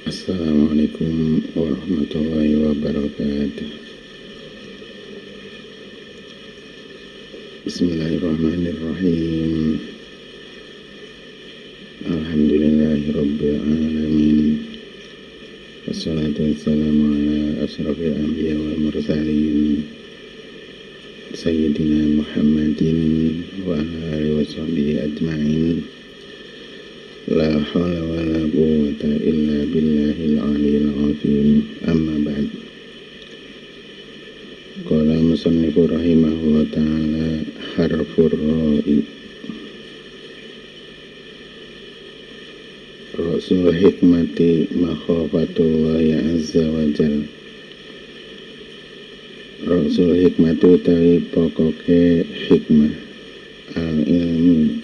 Assalamualaikum warahmatullahi wabarakatuh. Bismillahirrahmanirrahim. Alhamdulillahi rabbil alamin. Wassalatu wassalamu ala asrafil anbiya wal mursalin Sayyidina Muhammadin wa ala alihi wa sahbihi ajma'in. La hawla wa la quwwata illa billahil aliyyil azim. Amma ba'd. Qala musannifu rahimahullah ta'ala harfur ra'i. Rasul hikmati makhafatullahi azza wa jal. Rasul hikmati utawi pokoke hikmah al-ilmu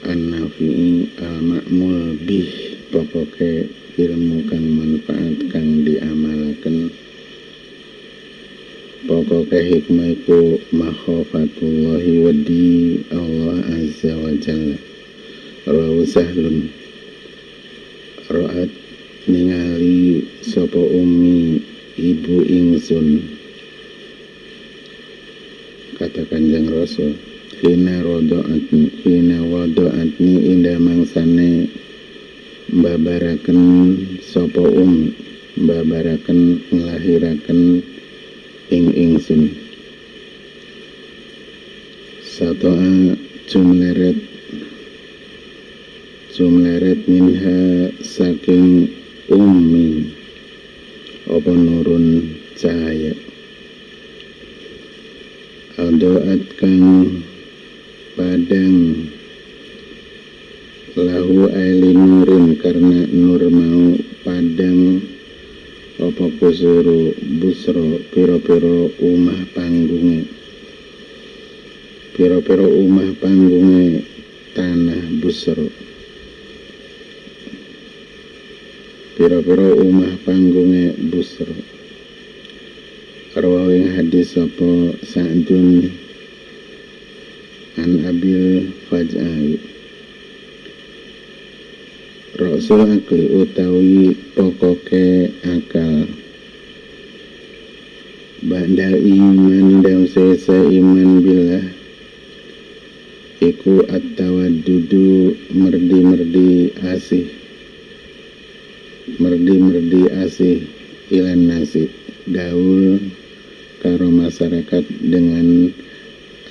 an-nafi'i al-ma'mul bih, pokoke ilmu kang manfaat kang diamalaken. Pokoke hikmah iku makhafatullahi wedi Allah azza wa jalla. Rawu sahlun ra'at ningali sapa ummi ibu ingsun, kata Kanjeng Rasul, hina wado'atni indah mangsane mbabaraken sapa mbabaraken nglahiraken ingsun. Sato'a jumleret minha saking ummi apa nurun cahaya adoat kang padang lahu aili nurin, karena nur mau padang apa kusuru busro piro-piro umah panggunge tanah busro, piro-piro umah panggunge busro. Rawing hadis apa Sa'dun an abil faj'ai. Rasul akli utawi pokoke akal, ba'dal iman dawsesa iman billah iku at-tawaddudu merdi asih ilan nasi, gaul karo masyarakat dengan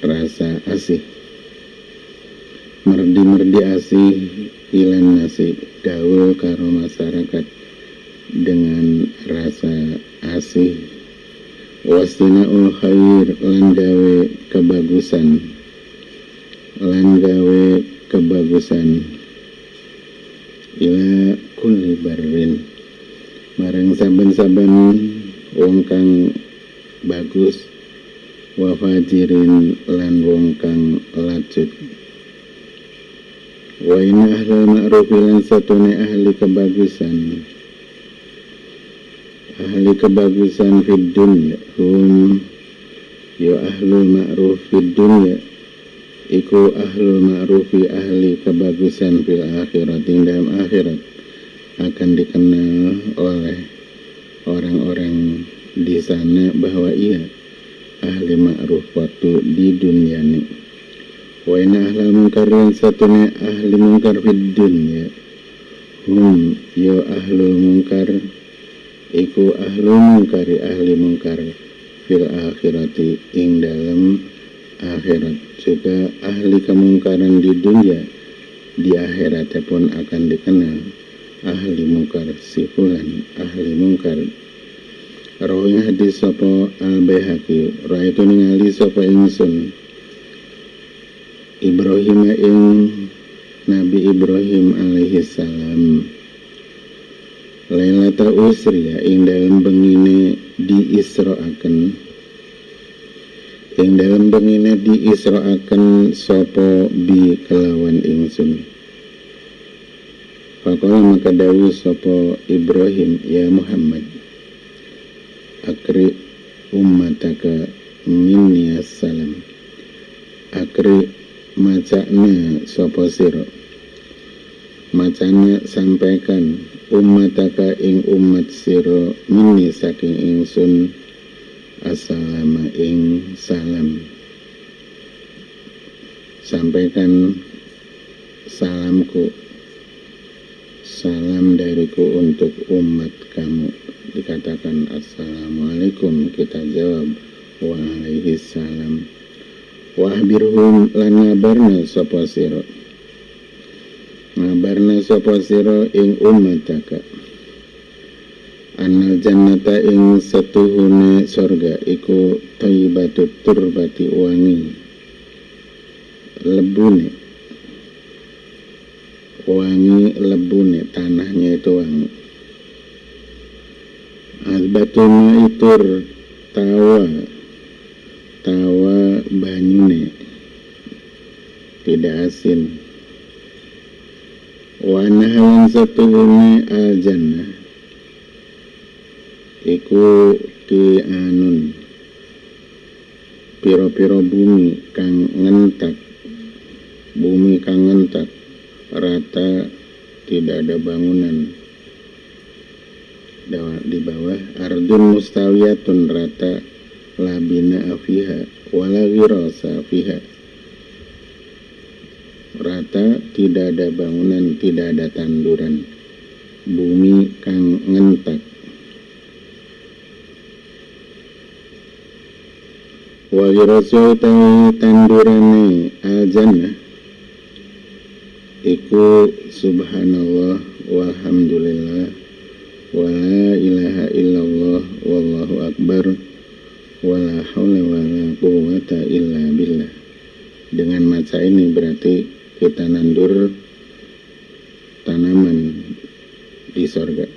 rasa asih. Merdi asih ilan nasi, gaul karo masyarakat dengan rasa asih. Wastina'ul khair, lan gawe kebagusan ila kulli barrin, marang saben-saben wong kang bagus, wa fajirin lan wong kang lacut. Wa inna ahlul ma'ruf lan satune ahli kebagusan fid dunya hum ya ahlul ma'ruf fid dunya iku ahlul ma'rufi ahli kebagusan fil akhirat, dalam akhirat akan dikenal oleh orang-orang di sana bahwa ia ahli ma'ruf waktu di dunia ini. Wa inna ahlal munkar lan satune ahli munkar fid dunya hum ya ahlul munkar iku ahlul munkari ahli munkar fil akhirati ing dalam akhirat. Juga ahli kemungkaran di dunia di akhirat pun akan dikenal ahli munkar, si fulan ahli munkar. Rawi hadis sapa al-Baihaqi, ra'aitu ningali sapa ingsun Ibrahim ing Nabi Ibrahim alaihi salam Lailata usriya ing dalam bengine diisra'aken, ing dalam bengine diisra'aken sapa bi kelawan ingsun. Faqala maka dawu sapa Ibrahim, ya Muhammad, akri ummataka minni assalam, akri macana sapa sira, macana sampaikan ummataka ing umat sira minni saking ingsun assalama ing salam. Sampaikan salamku, salam dariku untuk umat kamu. Dikatakan assalamualaikum, kita jawab waalaikumsalam. Wahbirhum lan ngabarna sapa sira, ngabarna sapa sira ing ummataka annal jannata ing setuhune sorga iku thayyibatut turbati wangi lebune, wangi lebune, tanahnya itu wangi. Azbatuma itur tawa banyune tidak asin. Wanahalan setuhune al-jannah iku ki anun piro-piro bumi kang ngentak, bumi kang ngentak, rata, tidak ada bangunan. Di bawah ardun mustawiyatun, rata, labina afiha wala wirasa fiha, rata, tidak ada bangunan, tidak ada tanduran, bumi kang ngentak. Wa wirasa utawi tandurane al-jannah iku subhanallah walhamdulillah wala ilaha illallah wallahu akbar wala haula wala quwwata illa billah. Dengan maca ini berarti kita nandur tanaman di sorga.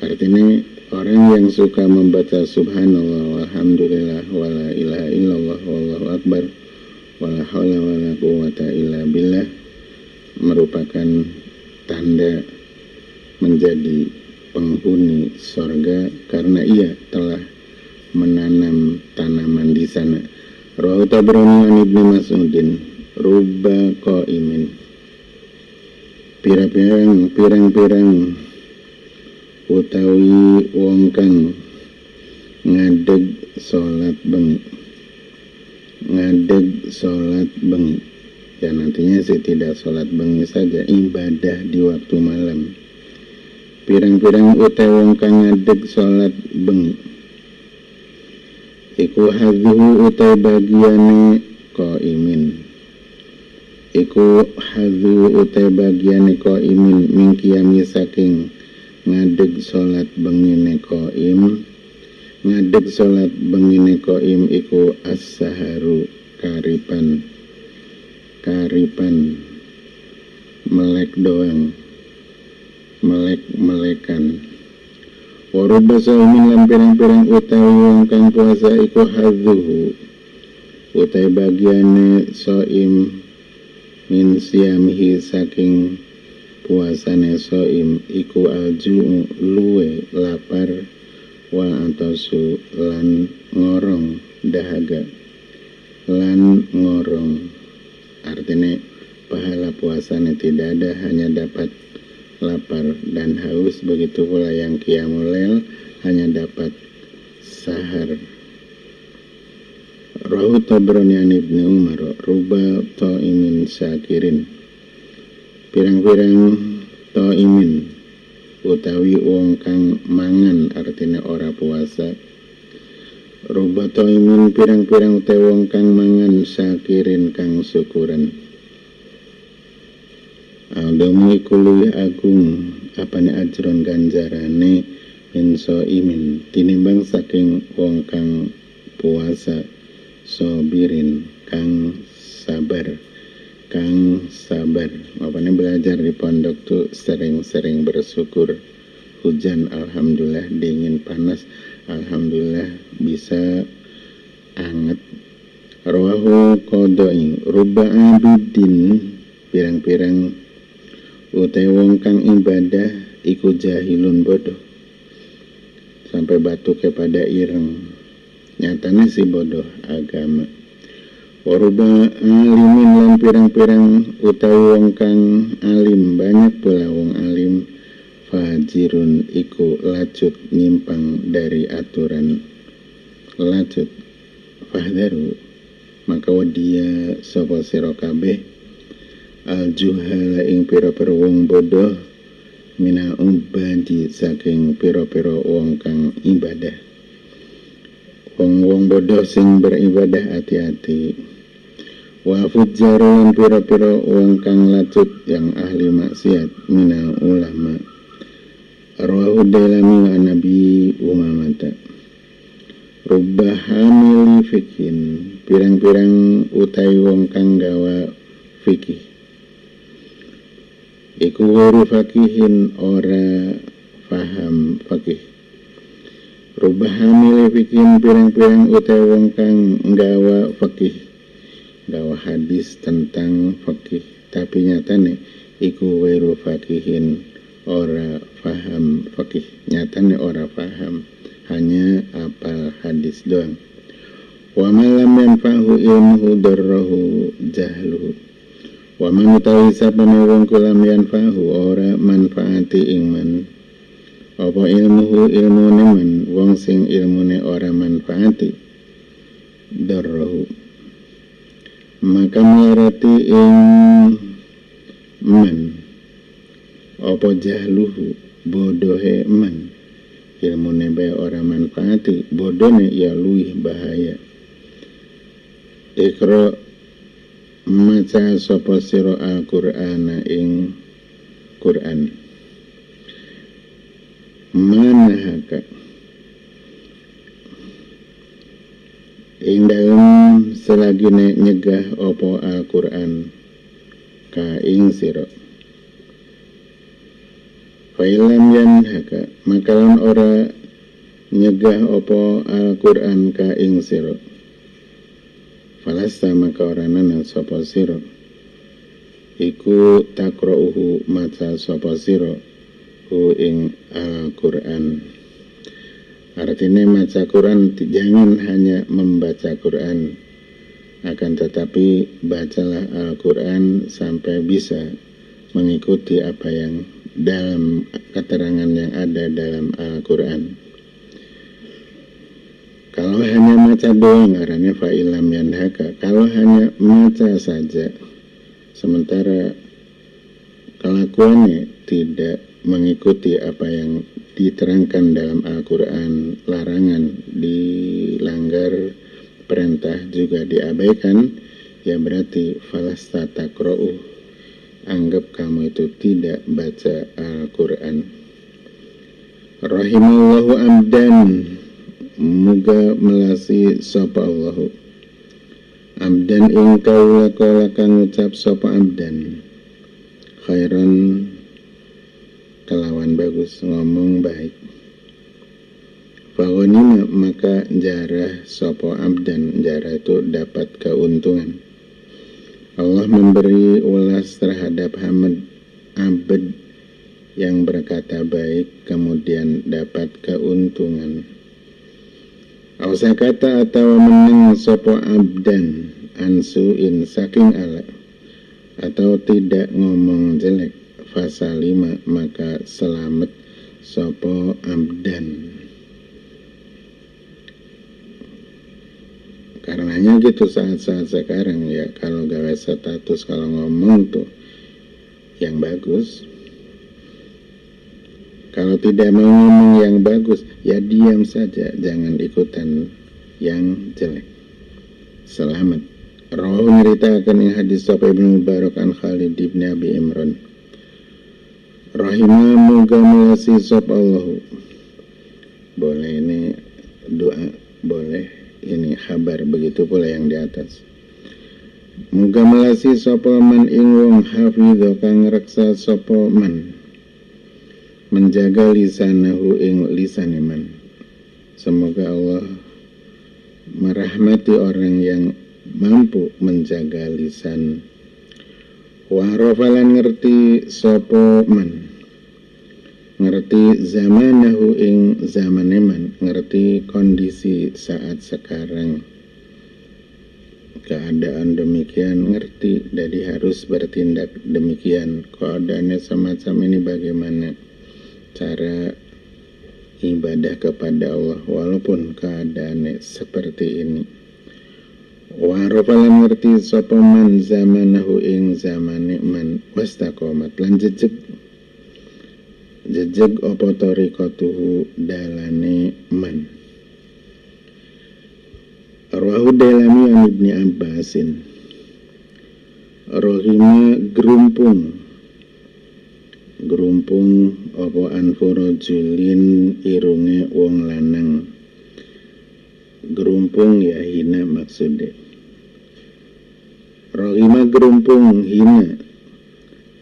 Artinya orang yang suka membaca subhanallah walhamdulillah wala ilaha illallah wallahu akbar wala haula wala quwwata illa billah merupakan tanda menjadi penghuni sorga karena ia telah menanam tanaman di sana. Rawahu Tabrani an Ibnu Mas'udin rubba qaimin, pirang-pirang utawi wong kang ngadeg salat bengi, ngadeg salat bengi. Dan nantinya sih tidak sholat bengi saja, ibadah di waktu malam. Pirang-pirang utai wong kang ngadeg sholat bengi iku hadzuhu utai bagiane qaimin, iku hadzuhu utai bagiane qaimin min qiyami saking ngadeg sholat bengine qaim. Ngadeg sholat bengine qaim iku as-saharu, karipan, melek doang, melekan. Waruba saumin lan pirang-pirang utawi wong kang puasa iku hadzuhu utawi bagiane saim min siyamihi saking puasane saim iku alju luwe lapar wa antasu lan ngorong dahaga, lan ngorong. Artinya pahala puasanya tidak ada, hanya dapat lapar dan haus. Begitu pula yang qiyamul lail hanya dapat sahar. Rawahu Tabrani an Ibnu Umar ruba ta'imin syakirin, pirang-pirang ta'imin utawi wong kang mangan, artinya ora puasa. Ruba ta'imin pirang-pirang utawi wong kang mangan syakirin kang syukuran. Adamu iku luwih agung apane ajron ganjarane min shaimin tinimbang saking wong kang puasa, sabirin kang sabar. Apane belajar di pondok tuh sering-sering bersyukur. Hujan alhamdulillah, dingin panas alhamdulillah bisa anget. Rawahu qadai ruba abidin, pirang-pirang utai wong kang ibadah iku jahilun bodoh, sampai batu kepada ireng, nyatanya si bodoh agama. Waruba alimin lan pirang-pirang utawi wong kang alim, banyak pula wong alim fajirun iku lacut nyimpang dari aturan lacut. Fahdaru maka wadia sapa sira kabeh al juhala ing pira-pira wong bodoh mina ubadi saking pira-pira wong kang ibadah. Wong bodoh sing beribadah hati-hati. Wa fujjaru lan pira-pira wong kang lacut yang ahli maksiat mina ulama. Rawahu Dailami wa Nabi Umamata. Rubba hamili fikin, pirang-pirang utai wong kang gawa fikih. Iku waru fakihin ora faham fakih. Rubba hamili fikin, pirang-pirang utai wong kang gawa fakih, gawa hadis tentang fakih, tapi nyatane iku waru fakihin ora faham fakih, nyatane ora faham, hanya apal hadis doang. Wa malam yanfa'hu ilmuhu darrahu jahluhu. Wa man utawi sapane wong kulam yanfa'hu ora manfaati ing man apa ilmuhu ilmune man, wong sing ilmune ora manfaati darrahu maka melarati ing man apa jahluhu bodohe man, ilmune bae ora manfaati, bodone ya luwih bahaya. Ikra maca sapa sira al-Qur'ana ing Qur'an. Manahaka ing dalem selagine nyegah apa Al-Qur'an ka ing sira. Failam yanhaka makalan ora nyegah apa Al-Qur'an ka ing sira. Falasta maka ora nana sapa sira iku takra'uhu maca sapa sira hu ing Al-Qur'an. Artinya maca Quran jangan hanya membaca Quran, akan tetapi bacalah Al-Quran sampai bisa mengikuti apa yang dalam keterangan yang ada dalam Al-Quran. Kalau hanya maca doang artinya fa'ilam yanhaka, kalau hanya maca saja sementara kelakuannya tidak mengikuti apa yang diterangkan dalam Al-Quran, larangan dilanggar, perintah juga diabaikan, ya berarti falasta takra'uh, anggap kamu itu tidak baca Al-Quran. Rahimallahu abdan, muga melasi sapa Allahu abdan ing kaula kala kang ngucap sapa abdan khairan kelawan bagus, ngomong baik. Fagonima maka jarah sapa abdan, jarah itu dapat keuntungan. Allah memberi ulas terhadap abd yang berkata baik kemudian dapat keuntungan. Ausakata atau meneng sapa abdan ansuin saking ala, atau tidak ngomong jelek, fasalima maka selamat sapa abdan. Karenanya gitu saat-saat sekarang ya, kalau gawe status, kalau ngomong tuh yang bagus. Kalau tidak mau ngomong yang bagus, ya diam saja, jangan ikutan yang jelek. Selamat. Rawahu nyeritakan yang hadis sapa Ibnu Mubarak an Khalid ibn Abi Imran. Rahimah muga melasi sop Allahu. Boleh ini doa, boleh ini kabar, begitu pula yang di atas. Muga melasi sapa man ing wong hafidho kang reksa sapa man, menjaga lisanahu ing lisane man. Semoga Allah merahmati orang yang mampu menjaga lisan. Wa rafalan ngerti sapa man, ngerti zamanahu ing zamane man, ngerti kondisi saat sekarang. keadaan demikian ngerti, jadi harus bertindak demikian. Keadaannya semacam ini bagaimana cara ibadah kepada Allah walaupun keadaannya seperti ini. Wa rafalan ngerti sapa man zamanahu ing zamane man wastaqomat lan jejeg apa tariqatuhu dalane man. Rawahu Dailami an Ibni Abbasin rohima gerumpung apa anfurojulin irunge wong lanang. Gerumpung ya hina maksudnya. Rohima gerumpung hina.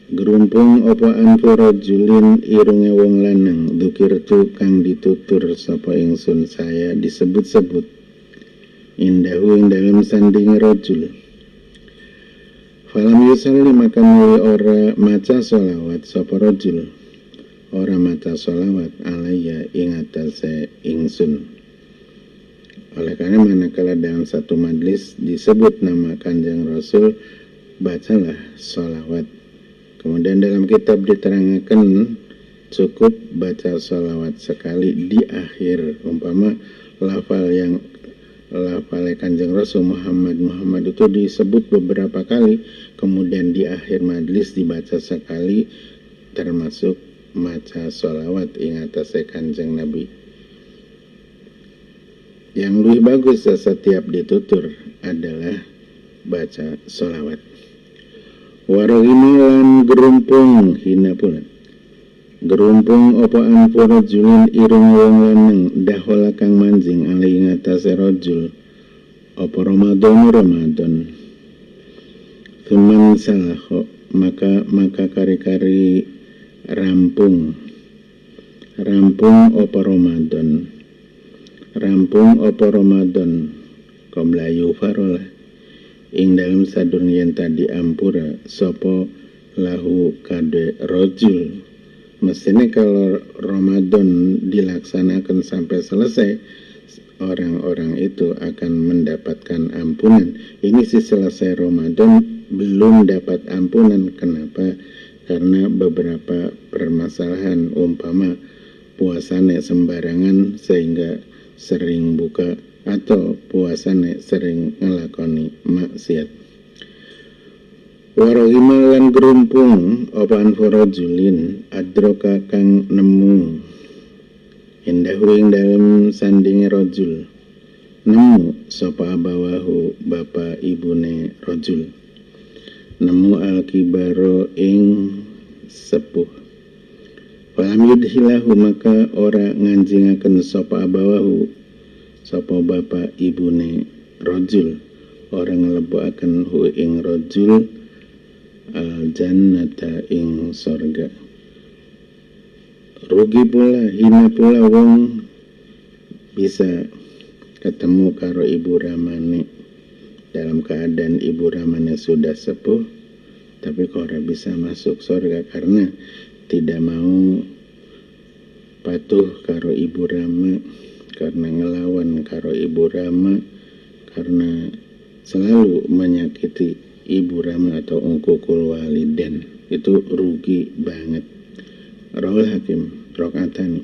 Gerumpung apa anfurojulin irunge wong lanang. Dzukirtu kang ditutur sapa ingsun saya disebut-sebut indahu ing dalam sanding rajul. Falam yusalli maka muli ora maca sholawat sapa rajul, ora maca sholawat alaiya ing atase ingsun. Oleh karena manakala dalam satu majlis disebut nama Kanjeng Rasul, bacalah sholawat. Kemudian dalam kitab diterangkan cukup baca sholawat sekali di akhir. Umpama lafal Kanjeng Rasul Muhammad itu disebut beberapa kali, kemudian di akhir majlis dibaca sekali, termasuk maca sholawat ing atase Kanjeng Nabi. Yang lebih bagus setiap ditutur adalah baca sholawat. Warohimalan gerumpung hina pula. Gerumpung apa anfurajulin irung wong lanang dahola kang manjing alai ngatasi rajul apa Ramadan Thuman salaho maka kari-kari rampung apa Ramadan komlayu farolah ing dalam sadurun yen tadi ampura sopo lahu kade rajul. Mestinya kalau Ramadan dilaksanakan sampai selesai, orang-orang itu akan mendapatkan ampunan. Ini sih selesai Ramadan belum dapat ampunan. Kenapa? Karena beberapa permasalahan, umpama puasanya sembarangan sehingga sering buka, atau puasanya sering ngelakoni maksiat. Warohimalan gerumpung opaan forojulin adroka kang nemu indahu ing dalam sandinge rojul, nemu sopa abawahu bapa ibune rojul, nemu alkibaro ing sepuh. Falam yudhilahu maka ora nganjingaken sopa abawahu sopa bapa ibune rojul, ora ngeleboaken hu ing rojul al jannata ing sorga. Rugi pula, hina pula wong bisa ketemu karo ibu ramane dalam keadaan ibu ramane sudah sepuh, tapi kok ora bisa masuk sorga karena tidak mau patuh karo ibu rama, karena ngelawan karo ibu rama, karena selalu menyakiti ibu rama atau ungkukul waliden. Itu rugi banget. Rawal Hakim rokaatani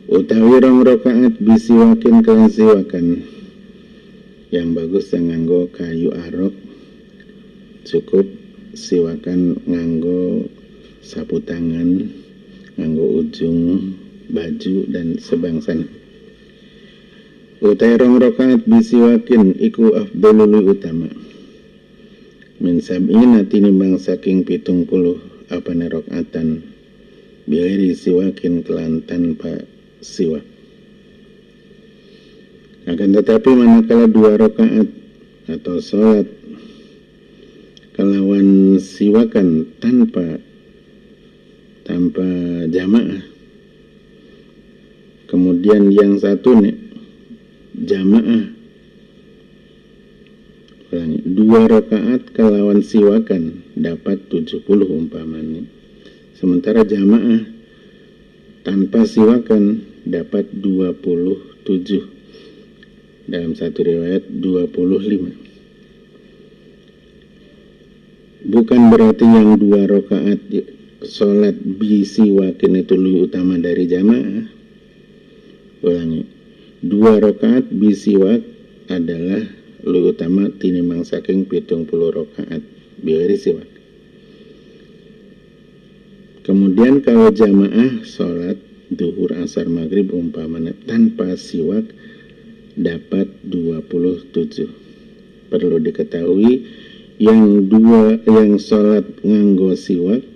utawi rong rokaat bisiwakin kelan siwakan. Yang bagus nganggo kayu arok, cukup siwakan nganggo sapu tangan, nganggo ujung baju dan sebangsan. Utai rong rokaat bisiwakin iku afdalul utama min sab'ina tinimbang saking 70 apane rakaatan biari siwakin kelan tanpa siwak. Akan tetapi manakala 2 rakaat atau sholat kelawan siwakan tanpa jamaah, kemudian yang satu nih jamaah, 2 rakaat kelawan siwakan dapat 70 umpamanya, sementara jamaah tanpa siwakan dapat 27, dalam satu riwayat 25. Bukan berarti yang 2 rakaat sholat bisiwakin itu lebih utama dari jamaah. Ulangi, 2 rakaat bisiwak adalah lebih utama tinimbang saking 70 rakaat bighairi siwak. Kemudian kalau jamaah sholat duhur, asar, maghrib umpamanya tanpa siwak dapat 27. Perlu diketahui yang sholat nganggo siwak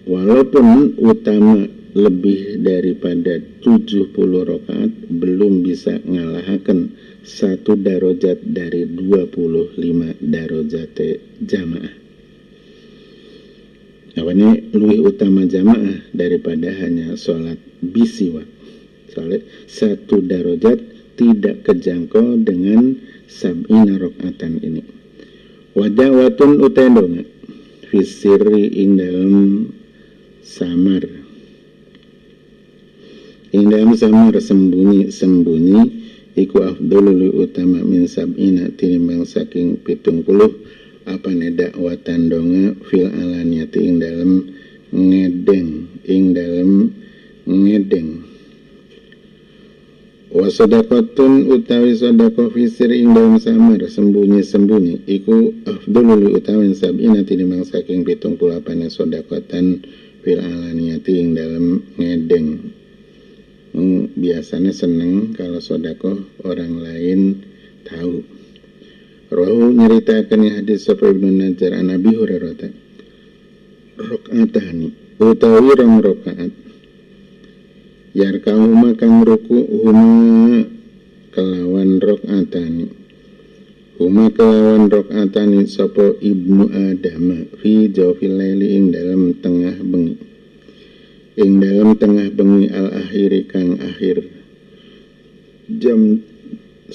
walaupun utama lebih daripada 70 rakaat belum bisa ngalahaken 1 darajat dari 25 darajat jamaah. Ini lebih utama jamaah daripada hanya sholat bisiwak. Soalnya 1 darajat tidak kejangkau dengan sab'ina rakaatan ini. Wadawatun utendonga fisiri ing dalam samar. Ing dalam samar sembunyi iku afdolul utama min sab'ina tinimbang saking 70 apa neda watandonga fil alaniyati ing dalam ngedeng wa sadaqatun utawi sadaqah fisir ing dalam samar sembunyi iku afdolul utama min sab'ina tinimbang saking 78 sadaqatan fil alaniyati ing dalam ngedeng. Biasanya seneng kalau sedekah orang lain tahu. Rahu nyeritakan hadis sapa Ibnu Najjar an Abi Hurairah rakaatani utawi rong rakaat yarkahuma kang ruku huma kelawan rakaatani sapa Ibnu Adam fi jawfil laili ing dalam tengah bengi al-akhiri kang akhir jam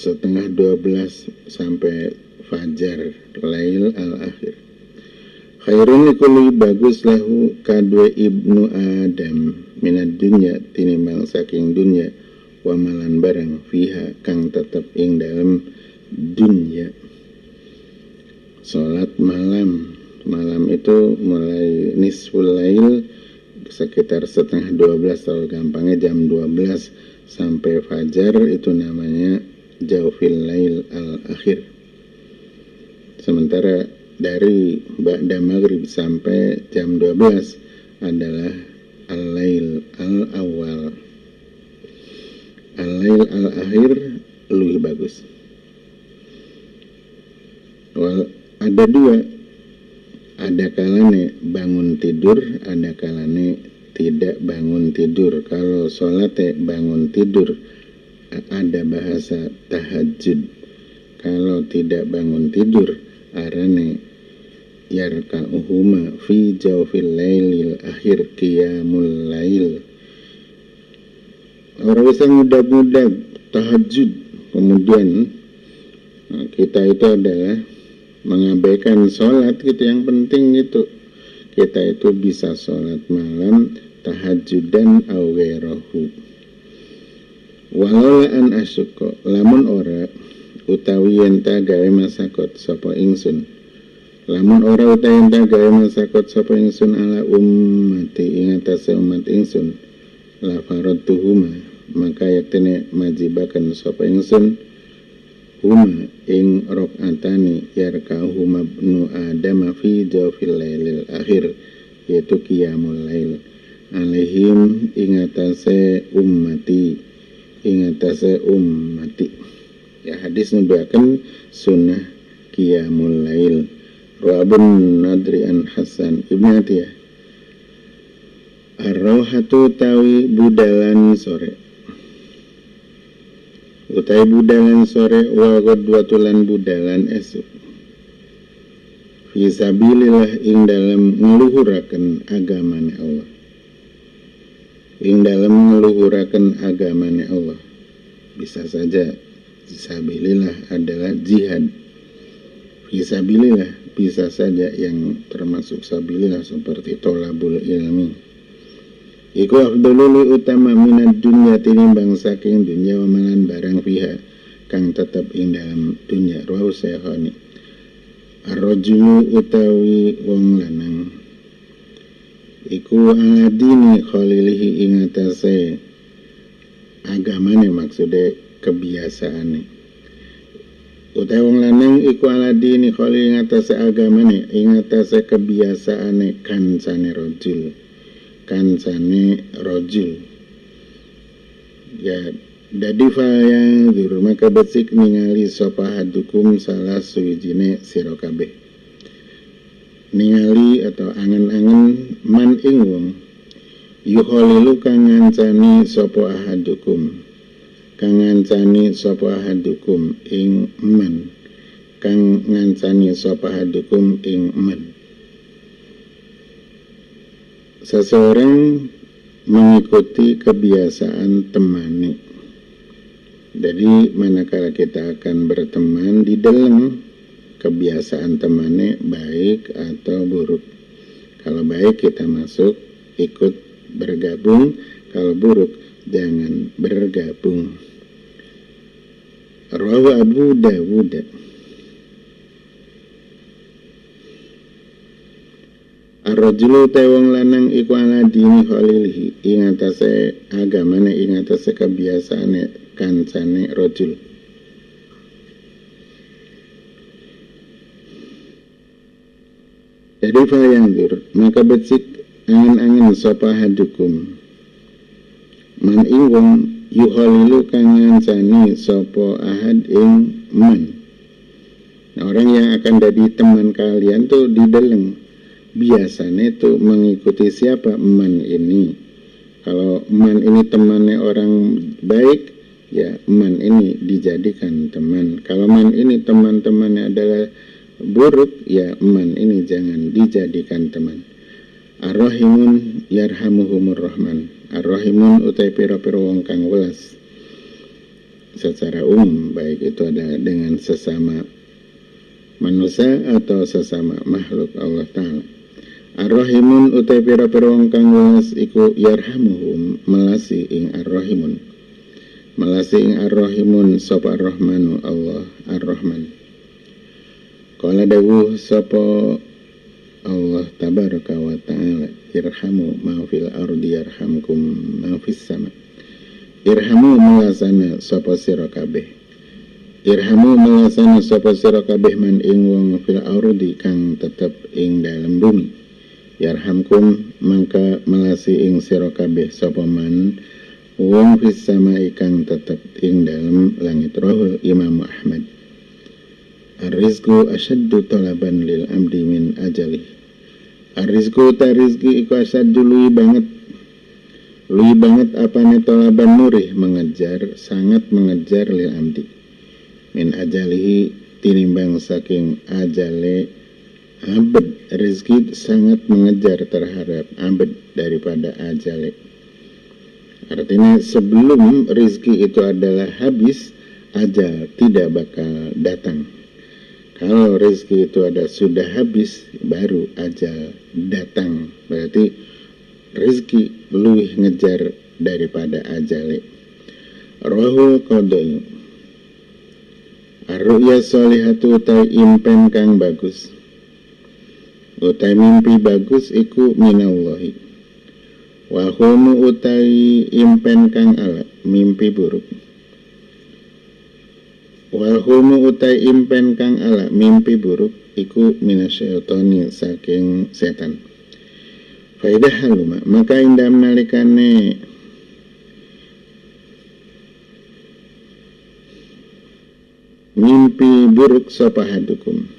11:30 sampai fajar lail al-akhir. Khairun iku luwih bagus lahu kadue Ibnu Adam minad dunya tinimbang saking dunya wa malan barang fiha kang tetep ing dalam dunya. Salat malam itu mulai nisful lail sekitar 11:30 kalau gampangnya jam 12 sampai fajar itu namanya jawfil lail al-akhir. Sementara dari ba'da maghrib sampai jam 12 adalah al-lail al-awwal. Al-lail al-akhir lebih bagus. Ada 2. Ada kalanya bangun tidur, ada kalanya tidak bangun tidur. Kalau sholat bangun tidur, ada bahasa tahajud. Kalau tidak bangun tidur, arane yarka'uhuma fi jawfil lailil akhir qiyamul lail. Orang bisa mudah-mudah tahajud. Kemudian kita itu adalah mengabaikan sholat gitu. Yang penting itu kita itu bisa sholat malam tahajudan awerahu walaula an asyuko lamun ora utawi enta gawe masakot sapa ingsun lamun ora utawi enta gawe masakot sapa ingsun ala ummati ing atase umat ingsun la faradtuhuma maka yaktene majibakan sapa ingsun huma ing rakaatani yarkahuma ibnu Adam fi jawfil lailil akhir yaitu qiyamul lail alaihim ingatase ummati ya hadis nuduhaken sunnah qiyamul lail Rabun Nadri an Hasan Ibnu Atiyah ar-rawhatu tawi budalan sore utai budalan sore wa ghadwatulan budalan esuk fisabilillah ing dalam ngeluhuraken agamane Allah bisa saja fisabilillah adalah jihad, fisabilillah bisa saja yang termasuk sabilillah seperti tolabul ilmi. Iku afdolulu utama minad dunya tinimbang saking dunya wa malan barang fiha kang tetep ing dalam dunya rawu saykhani Ar-rajulu utawi wong lanang iku ala dini khalilihi ing atase agamane, maksude kebiasaane. Utawi wong lanang iku ala dini khalil ing atase agamane, ing atase kebiasaane kancane rajul. Ya dadi yang dur maka becik ningali sapa hadukum salah suwijine sira kabeh. Ningali atau angen-angen man ing wong yukhalilu kang ngancani sapa ahadukum, kang ngancani sapa ahadukum ing man, kang ngancani sapa ahadukum ing man. Seseorang mengikuti kebiasaan temannya. Jadi manakala kita akan berteman di dalam kebiasaan temannya baik atau buruk. Kalau baik kita masuk, ikut bergabung. Kalau buruk jangan bergabung. Rawahu Abu Dawud. Ar-rajulu tewong lanang iku ala dini khalilihi, ing atase agamane, ing atase kebiasaane kancane rajul. Jadi fayandur maka becik angin-angin sapa hadukum man ing wong yukhalilu kang ngancani sapa ahad ing man. Nah, orang yang akan jadi teman kalian tuh di dalam biasanya itu mengikuti siapa man ini. Kalau man ini temannya orang baik, ya man ini dijadikan teman. Kalau man ini teman-temannya adalah buruk, ya man ini jangan dijadikan teman. Ar-rahimun yarhamuhumur rahman. Ar-rahimun utai pira-pira wong kang welas secara umum, baik itu adalah dengan sesama manusia atau sesama makhluk Allah Ta'ala. Ar-rahimun utai pira-pira wong kang welas iku yarhamuhum melasi ing ar-rahimun. Melasi ing ar-rahimun sapa ar-rahmanu Allah ar-rahman. Qala dawuh sapa Allah tabaraka wa ta'ala, irhamu ma fil ardi yarhamkum ma fis sama. Irhamu melasana sapa sira kabeh. Irhamu melasana sapa sira kabeh man ing wong fil ardi kang tetep ing dalem bumi. Yarhamkum mangka melasi ing sira kabeh sapa man wong fis sama kang tetep ing dalem langit. Rahul Imam Ahmad. Ar-rizqu asyaddu talaban lil amdi min ajalih. Ar-rizqu ta rizki iku asyaddu luwi banget apane talaban murih mengejar, sangat mengejar lil amdi min ajalihi tinimbang saking ajale abad. Rizki sangat mengejar terhadap abad daripada ajale. Artinya sebelum rizki itu adalah habis, ajal tidak bakal datang. Kalau rezeki itu sudah habis, baru ajal datang. Berarti rezeki luwih ngejar daripada ajale. Rahul qadai. Ar-ru'ya sholihatu utai impen kang bagus. Utai mimpi bagus iku minallahi. Wa humu utai impen kang ala, mimpi buruk. Wal humu utai impen kang ala, mimpi buruk iku minasyaitani saking setan. Faidah haluma maka indah nalikane mimpi buruk sapa hadukum.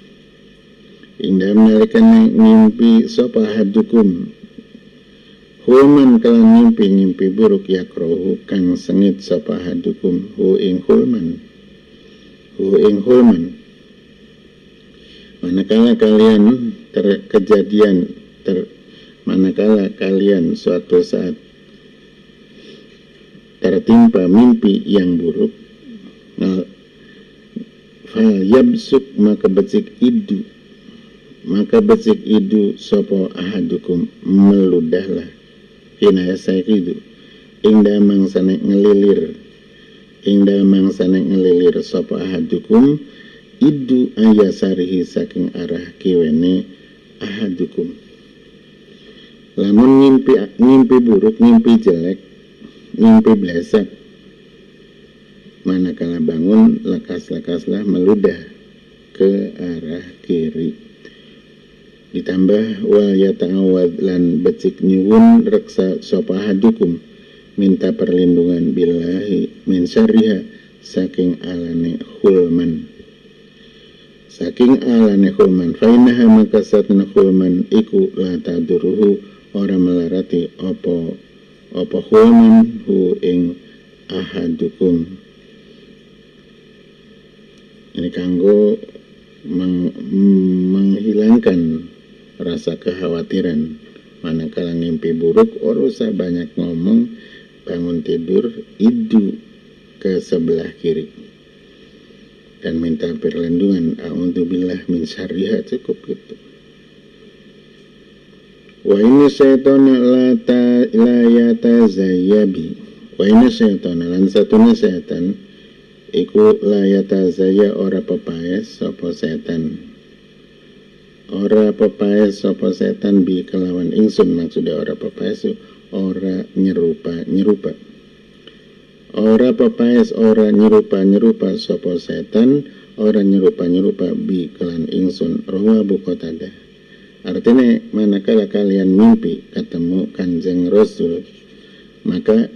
Indah nalikane mimpi sapa hadukum. Hulman kalan mimpi buruk yakrohu kang sengit sapa hadukum hu ing hulman. Manakala kalian manakala kalian suatu saat tertimpa mimpi yang buruk, fal yabsuk maka becik idu sopo ahadukum meludahlah hina yasakidu ing damang sanek ngelilir sopo ahadukum idu ayasarihi saking arah kiwene ahadukum. Lamun ngimpi buruk, ngimpi jelek, ngimpi blesak, manakala bangun lekas-lekaslah meludah ke arah kiri. Ditambah wal yata'awad lan becik nyuwun reksa sapa ahadukum, minta perlindungan billahi min syarriha saking alane hulman. Saking alane hulman fainaha maka satna hulman iku la taduruhu ora melarati apa hulman hu ing ahadukum. Ini kanggo menghilangkan rasa kekhawatiran manakala ngimpi buruk. Ora usah banyak ngomong, bangun tidur idu ke sebelah kiri dan minta perlindungan, a'udzubillah min syarriha, cukup gitu. Wa inna syaitana la yatazayyabi. Wa inna syaitana lan satuna setan iku la yatazayya ora pepaes sapa setan. Ora pepaes sapa setan bi kelawan ingsun, maksudnya ora pepaes ora nyerupa. Ora pepaes ora nyerupa sapa setan, ora nyerupa bi kelan ingsun. Rawa Abu Qatadah. Artinya manakala kalian mimpi ketemu Kanjeng Rasul, maka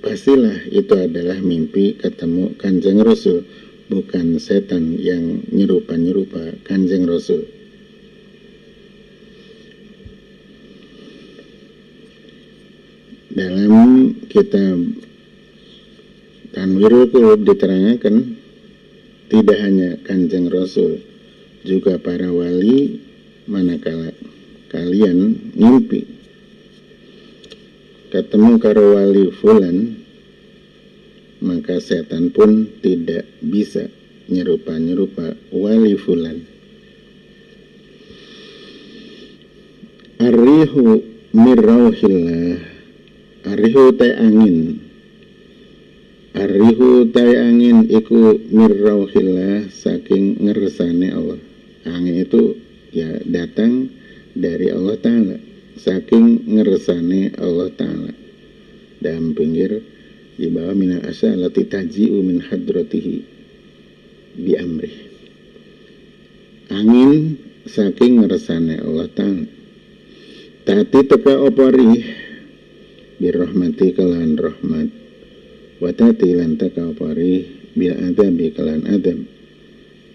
pastilah itu adalah mimpi ketemu Kanjeng Rasul, bukan setan yang nyerupa Kanjeng Rasul. Dalam kitab Tanwirul Qulub diterangkan tidak hanya Kanjeng Rasul, juga para wali, manakala kalian ngimpi ketemu karo wali fulan, maka setan pun tidak bisa nyerupa wali fulan. Arrihu mirrauhillah, arrihu tay angin iku mirrauhillah saking ngersane Allah. Angin itu ya datang dari Allah Ta'ala, saking ngersane Allah Ta'ala. Dalam pinggir di bawah minal asya lati taji'u min hadratihi bi amrih. Angin saking ngersane Allah Ta'ala. Tati teka oporih birrahmati kalahan rahmat, watati lan teka oporih bil adabi kalahan adab.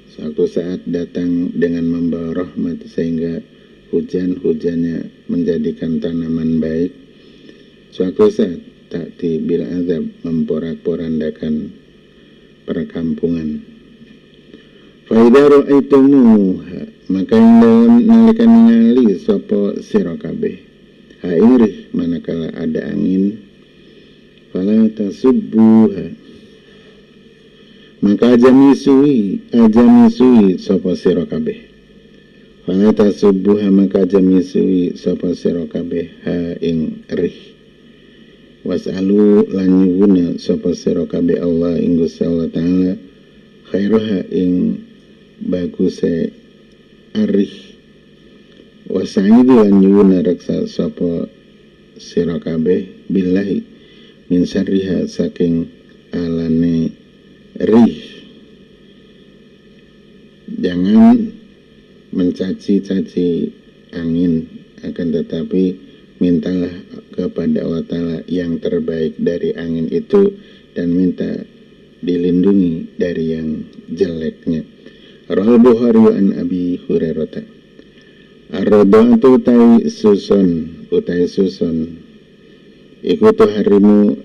Suatu saat datang dengan membawa rahmat sehingga hujannya menjadikan tanaman baik. Suatu saat ta'ti bil azab memporak-porandakan perkampungan. Fa idza ra'aitumuha, maka yang nalikan ningali sapa sira kabeh ha ingrih manakala ada angin, fala tasubbuha, maka aja misui sapa sira kabeh. Fala tasubbuha, maka aja misui sapa sira kabeh ha ing rih. Was'alu lan nyuwuna sapa sira kabeh Allah ing Gusti Allah Ta'ala khairaha ing baguse arih. Wasaidu lan nyuwuna reksa sapa sira kabeh billahi min syarriha saking alane rih. Jangan mencaci-caci angin, akan tetapi mintalah kepada Allah Ta'ala yang terbaik dari angin itu dan minta dilindungi dari yang jeleknya. Rawal Bukhari an Abi Hurairah. Ar-rada'atu utai susun iku harimu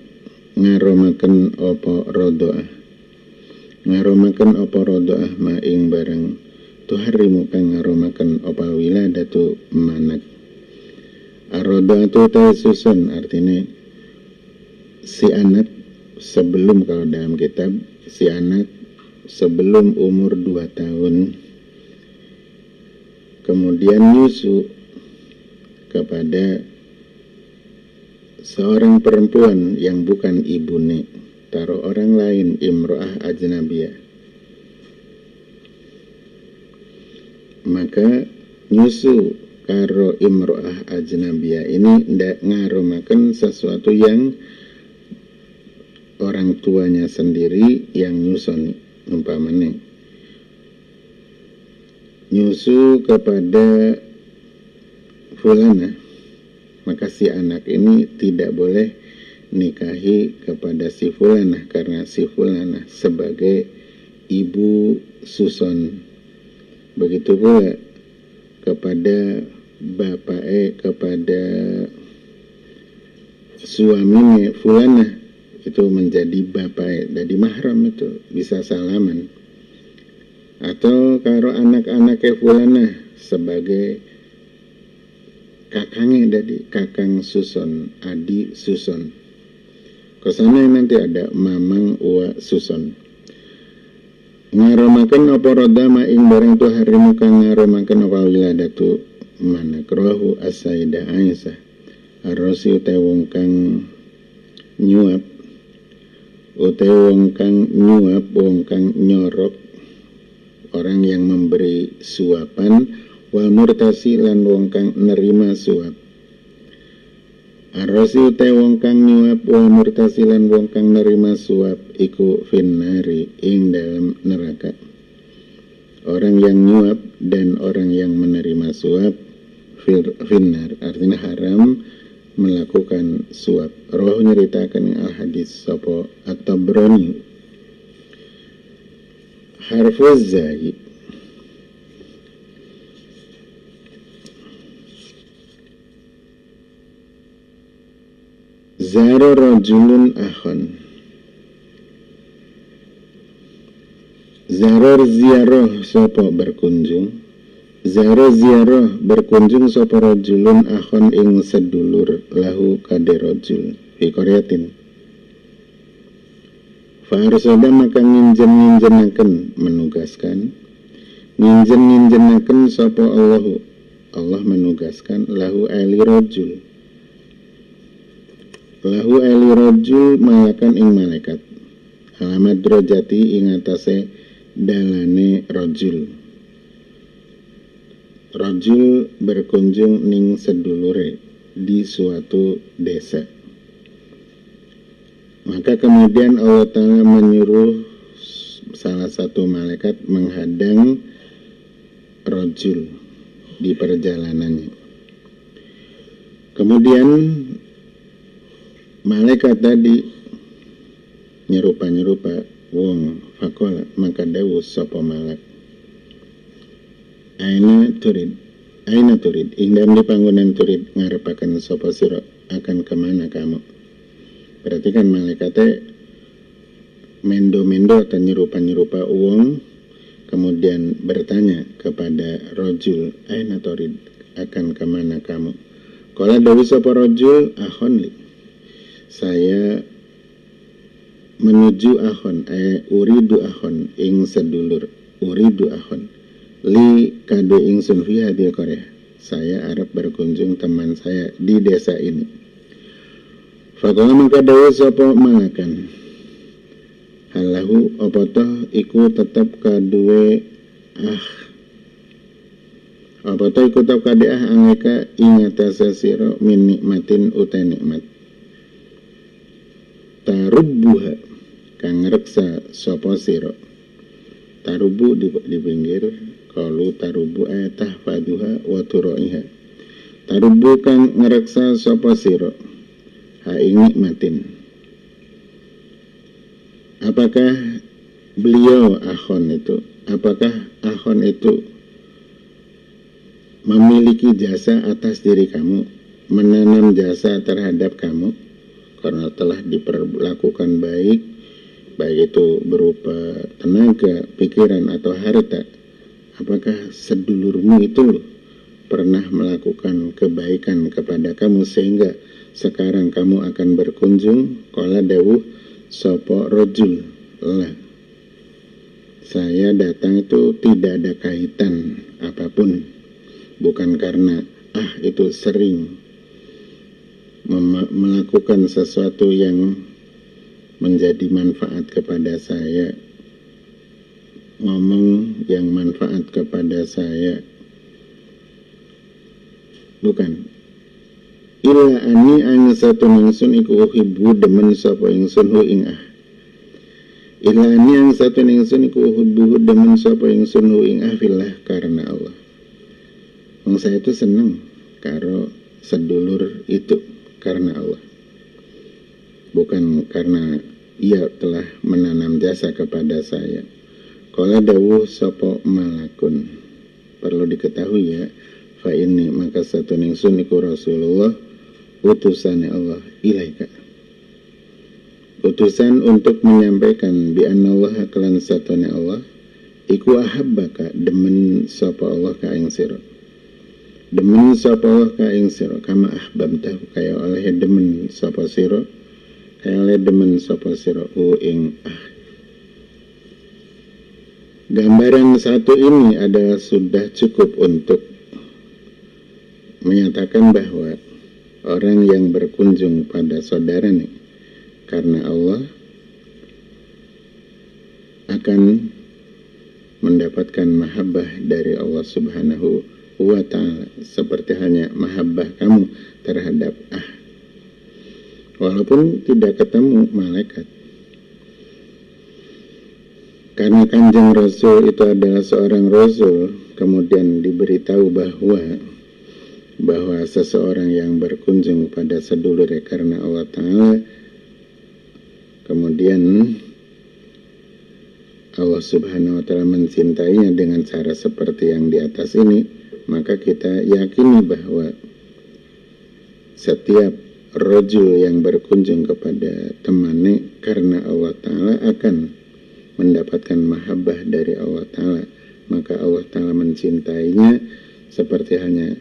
ngaromaken apa rada'ah. Ngaromaken apa rada'ah ma ing barang tuharimu kang ngaromaken apa wiladatu manak. Ar-rada'atu utai susun artinya si anak sebelum, kalau dalam kitab si anak sebelum umur 2 tahun kemudian nyusu kepada seorang perempuan yang bukan ibune, taruh orang lain, imro'ah ajnabiyah. maka nyusu karo imro'ah ajnabiyah ini ndak ngarumaken sesuatu yang orang tuanya sendiri yang nyusoni. Umpamanya nyusu kepada fulana, maka si anak ini tidak boleh nikahi kepada si fulana karena si fulana sebagai ibu suson. Begitu pula kepada kepada suaminya fulana, itu menjadi bapak, jadi mahram, itu bisa salaman. Atau karo anak-anaknya fulana sebagai kakangnya, jadi kakang suson, adi suson. Kesana nanti ada mamang uwa suson. Ngaromaken apa rodama ing barang tu harimu kang ngaromaken apa wiladatu manakrohu as-sayyidah Aisyah arrosi utai wong kang nyuap, utai wong kang nyuap, wong kang nyorok, orang yang memberi suapan, wal murtasi lan wong kang nerima suap. Arrosi utai wong kang nyuap, wal murtasi lan wong kang nerima suap, iku finnari ing dalam neraka. Orang yang nyuap dan orang yang menerima suap finnar, artinya haram melakukan suap. Roh nyeritakan al hadis sopo atau broni harfuz zai zaro rajulun akhon. Zaro ziarah sopo berkunjung, zaro ziarah berkunjung sopo rajulun akhon ing sedulur lahu kade rajul fi qaryatin. Fa arsada maka nginjen-nginjenaken menugaskan, nginjen-nginjenaken sopo Allahu, Allah menugaskan lahu ali rajul, lahu ali rajul malakan ing malaikat, alamat drojati ing atase dalane rajul. Rajul berkunjung ning sedulure di suatu desa. Maka kemudian Allah Ta'ala menyuruh salah satu malaikat menghadang rajul di perjalanannya. Kemudian malaikat tadi nyerupa wong fakola, maka dawu sapa malak, aina turid ing dalam di panggonan turid ngarepaken sapa sira, akan kemana kamu. Berarti kan malaikatnya mendo-mendo atau nyerupa wong, kemudian bertanya kepada rajul, aina turid, akan kemana kamu. Kala dawu sapa rajul, akhon li, saya menuju akhon, uridu akhon ing sedulur, uridu akhon li kado ingsun fi hadil Korea, saya arep berkunjung teman saya di desa ini. Faqala maka dawu sapa malakan, halahu apa toh iku tetep kaduwe apa toh iku tetep kade angeka ingatasa sira min nikmatin utai nikmat, tarubbuha kang ngreksa sapa sira. Tarubu di pinggir, kalau tarubu tahfaduha wa turaiha. Tarubu kang ngreksa sapa sira ha ing nikmatin. Apakah beliau akhon itu, apakah akhon itu memiliki jasa atas diri kamu, menanam jasa terhadap kamu karena telah diperlakukan baik itu berupa tenaga, pikiran, atau harta? Apakah sedulurmu itu pernah melakukan kebaikan kepada kamu sehingga sekarang kamu akan berkunjung? Qala dawuh sapa rajul, lah, saya datang itu tidak ada kaitan apapun, bukan karena itu sering melakukan sesuatu yang menjadi manfaat kepada saya, ngomong yang manfaat kepada saya, bukan. Illa ani ang satun ingsun iku uhibbu demen sapa ingsun hu ing ah. Illa ani ang satun ingsun iku uhibbu demen sapa ingsun hu ing ah fillah karena Allah. Wong saya itu seneng karo sedulur itu karena Allah. Bukan karena ia telah menanam jasa kepada saya. Qala dawuh sapa malakun. Perlu diketahui ya, fa inni maka satun ingsun iku Rasulullah utusan Allah ilaika. Utusan untuk menyampaikan bi annallaha kelan satune Allah iku ahabbaka demen sapa Allah ka ing sira. Demen sapa Allah ka ing sira kama ahbabtahu kaya oleh demen sapa sira kaya oleh demen sapa sira ing ah. Gambaran satu ini adalah sudah cukup untuk menyatakan bahwa orang yang berkunjung pada saudara nih karena Allah akan mendapatkan mahabbah dari Allah Subhanahu wa ta'ala seperti hanya mahabbah kamu terhadap ah. Walaupun tidak ketemu malaikat. Karena Kanjeng Rasul itu adalah seorang Rasul, kemudian diberitahu bahwa seseorang yang berkunjung pada sedulurnya karena Allah Ta'ala, kemudian Allah Subhanahu wa Ta'ala mencintainya dengan cara seperti yang di atas ini, maka kita yakini bahwa setiap rajul yang berkunjung kepada temannya karena Allah Ta'ala akan mendapatkan mahabbah dari Allah Ta'ala. Maka Allah Ta'ala mencintainya seperti hanya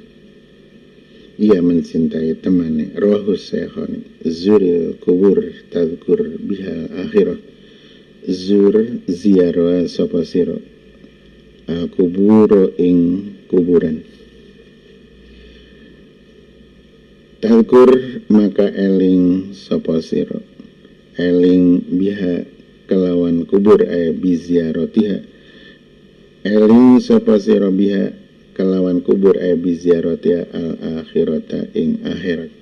ia mencintai temannya. Rohus Syekhoni Zuril kubur tadkur bihal akhirah. Zur ziarah sapa sira kuburo ing kuburan. Tadkur maka eling sapa sira eling biha kelawan kubur biziaratiha. Eling sapa sira biha kelawan kubur biziaratiha al akhirata ing akhirat.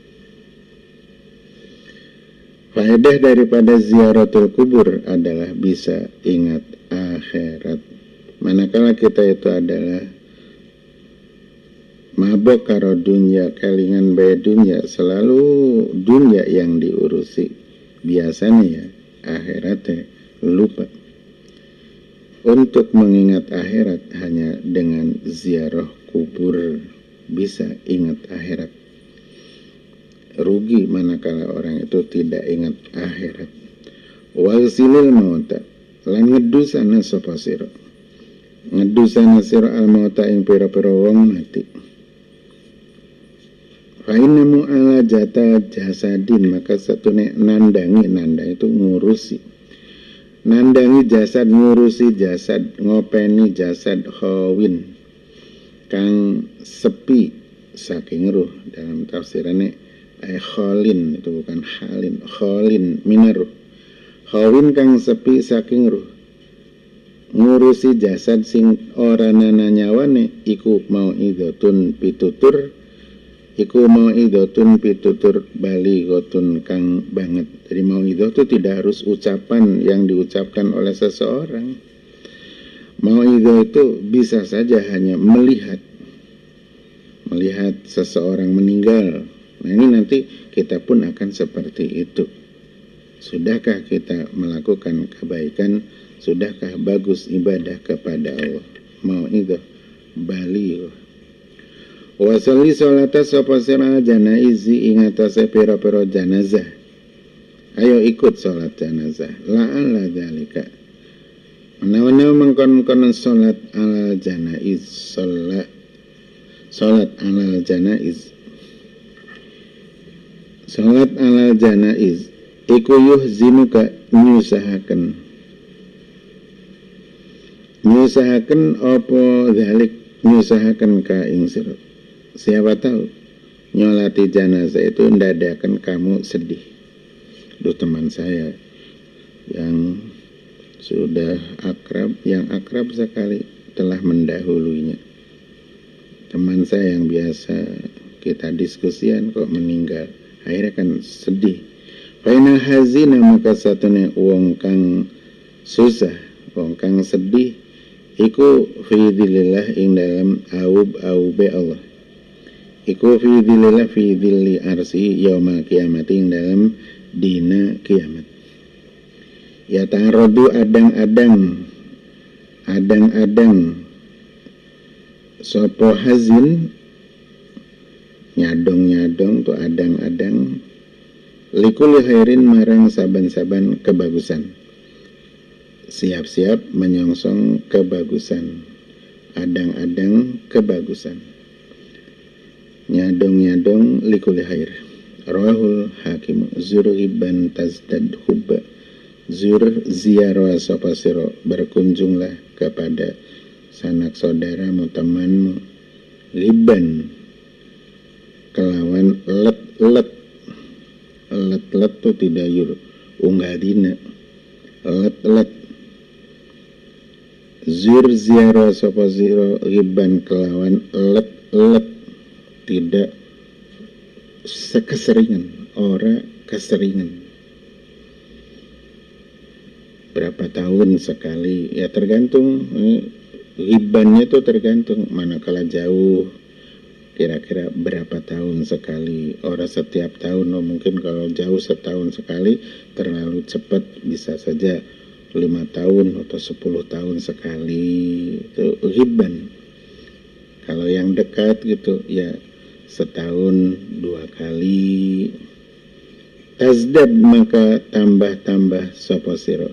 Faedah daripada ziaratul kubur adalah bisa ingat akhirat. Manakala kita itu adalah mabok karo dunya, kelingan bae dunya, selalu dunya yang diurusi. Biasanya ya akhiratnya lupa. Untuk mengingat akhirat hanya dengan ziarah kubur bisa ingat akhirat. Rugi manakala orang itu tidak ingat akhirat. Wasilil mauta lan ngedusana sapa sira. Ngedusana sira al mauta ing pira-pira wong mati. Fa innamu ala jata jasadin maka satune nandangi nanda itu ngurusi. Nandangi jasad, ngurusi jasad, ngopeni jasad khawin kang sepi saking ruh. Dalam tafsirannya khalin, itu bukan halin, khalin minaruh. Khawin kang sepi saking ruh. Ngurusi jasad sing ora nana nyawane iku mau idotun pitutur. Iku mau idotun pitutur bali gotun kang banget. Jadi mau itu tidak harus ucapan yang diucapkan oleh seseorang. Mau itu bisa saja hanya melihat seseorang meninggal. Nah ini nanti kita pun akan seperti itu. Sudahkah kita melakukan kebaikan? Sudahkah bagus ibadah kepada Allah? Mau itu bali. Wasalli salata sapa sira janaizi ing atase pira-pira janazah. Ayo ikut salat janazah. La'alla dzalika. Menawa mengkon-konon salat ala janaiz, salat ala janaiz. Salat ala janaiz iku yuhzinuka nyusahaken. Nyusahaken apa dzalik nyusahaken ka ing sira. Siapa tahu nyolati jenazah itu ndadakan kamu sedih. Duh teman saya yang sudah akrab, yang akrab sekali telah mendahulunya. Teman saya yang biasa kita diskusian kok meninggal, akhirnya kan sedih. Fainal hazina maka satune wong kang susah, wong kang sedih iku fi dzilillah ing dalam aube Allah. Iku fi dzilillah fi dzilli arsi yaumil kiamat ing dalam dina kiamat. Ya ta'aradu adang-adang sopo hazin nyadong tuh adang-adang likul khairin marang saban-saban kebagusan, siap-siap menyongsong kebagusan, adang-adang kebagusan, nyadong likul khair. Rawahul Hakim. Zur iban tazdad hubba, zur ziarah sapa sira, berkunjunglah kepada sanak saudaramu, temanmu, liban kelawan let tuh tidak yur unggalina let zur ziarah sapa sira liban kelawan let tidak sekeseringan, ora keseringan. Berapa tahun sekali? Ya tergantung, ribannya itu tergantung, manakala jauh kira-kira berapa tahun sekali. Orang setiap tahun, mungkin kalau jauh setahun sekali terlalu cepat, bisa saja 5 tahun atau 10 tahun sekali, itu riban. Kalau yang dekat gitu ya setahun 2 kali. Tazdad maka tambah sapa sira,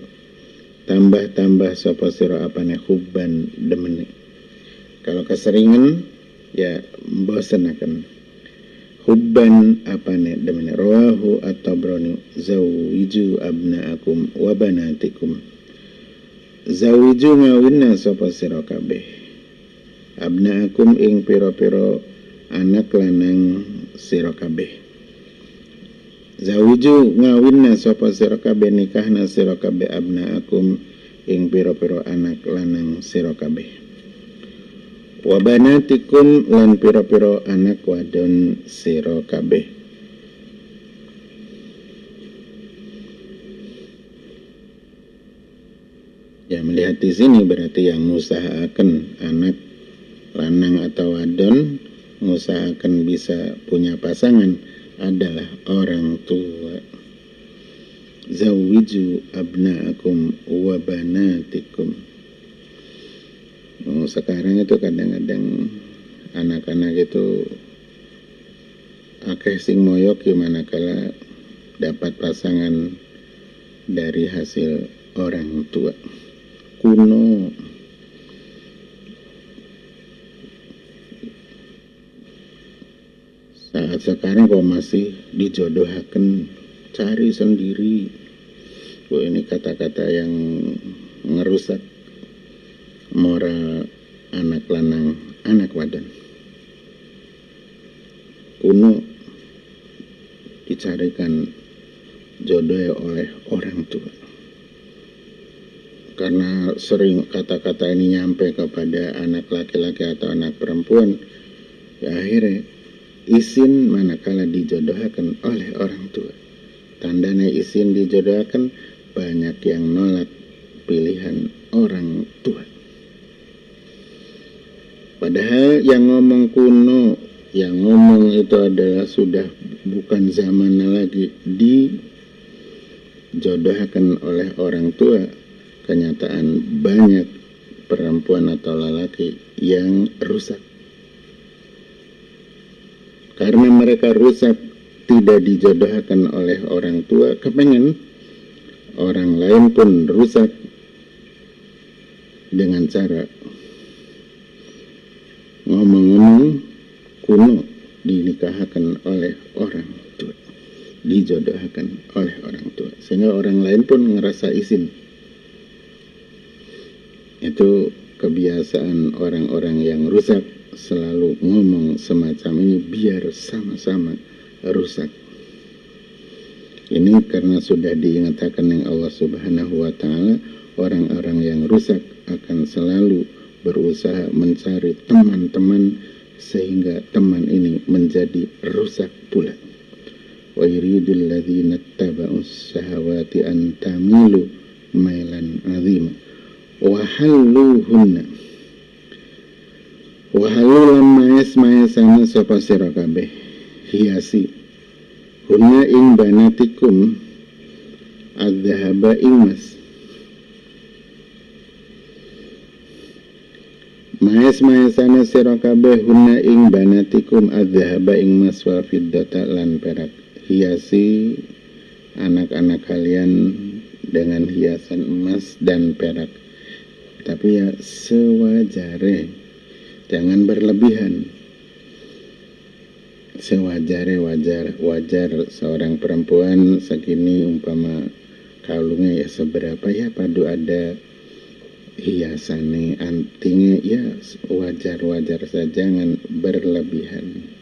tambah sapa sira apane hubban demene. Kalau keseringan ya bosenaken. Hubban apane demene. Rawahu at-Tabrani. Zawiju abnaakum wa banatikum. Zawiju ngawinna sapa sira kabeh abnaakum ing pira-pira anak lanang sira kabeh. Zawiju ngawinna sapa sira kabeh, nikahna sira kabeh abnaakum ing pira-pira anak lanang sira kabeh. Wa banatikum lan pira-pira anak wadon sira kabeh. Ya, melihat di sini berarti yang mengusahakan anak lanang atau wadon, mengusahakan bisa punya pasangan adalah orang tua. Zawiju abnaakum wa banatikum. Sekarang itu kadang-kadang anak-anak itu akeh sing moyok gimana kala dapat pasangan dari hasil orang tua. Kuno saat sekarang kok masih dijodohaken, cari sendiri. Ini kata-kata yang ngerusak moral anak lanang, anak wadon. Kuno dicarikan jodoh oleh orang tua. Karena sering kata-kata ini nyampe kepada anak laki-laki atau anak perempuan, ya akhirnya izin manakala dijodohkan oleh orang tua. Tandanya izin dijodohkan, banyak yang nolak pilihan orang tua. Padahal yang ngomong kuno, yang ngomong itu adalah sudah bukan zamannya lagi, dijodohkan oleh orang tua. Kenyataan banyak perempuan atau lelaki yang rusak. Karena mereka rusak, tidak dijodohkan oleh orang tua, kepengen orang lain pun rusak dengan cara ngomong-ngomong kuno, dinikahkan oleh orang tua, dijodohkan oleh orang tua, sehingga orang lain pun ngerasa izin. Itu kebiasaan orang-orang yang rusak, selalu ngomong semacam ini biar sama-sama rusak. Ini karena sudah diingatkan dengan Allah Subhanahu wa Ta'ala, orang-orang yang rusak akan selalu berusaha mencari teman-teman sehingga teman ini menjadi rusak pula. Wa yuridul ladzina taba'us syahawati an tamilu mailan 'azima wa halluhunna wa halulam mayas-mayasana sapa sira kabeh hiasi hunna ing banatikum adzhaba ing mas mayas-mayasana sira kabeh hunna ing banatikum adzhaba ing mas wal fiddata lan perak. Hiasi anak-anak kalian dengan hiasan emas dan perak, tapi ya sewajare, jangan berlebihan. Sewajare, wajar seorang perempuan segini umpama kalungnya ya seberapa ya padu ada hiasannya, antingnya ya wajar saja, jangan berlebihan.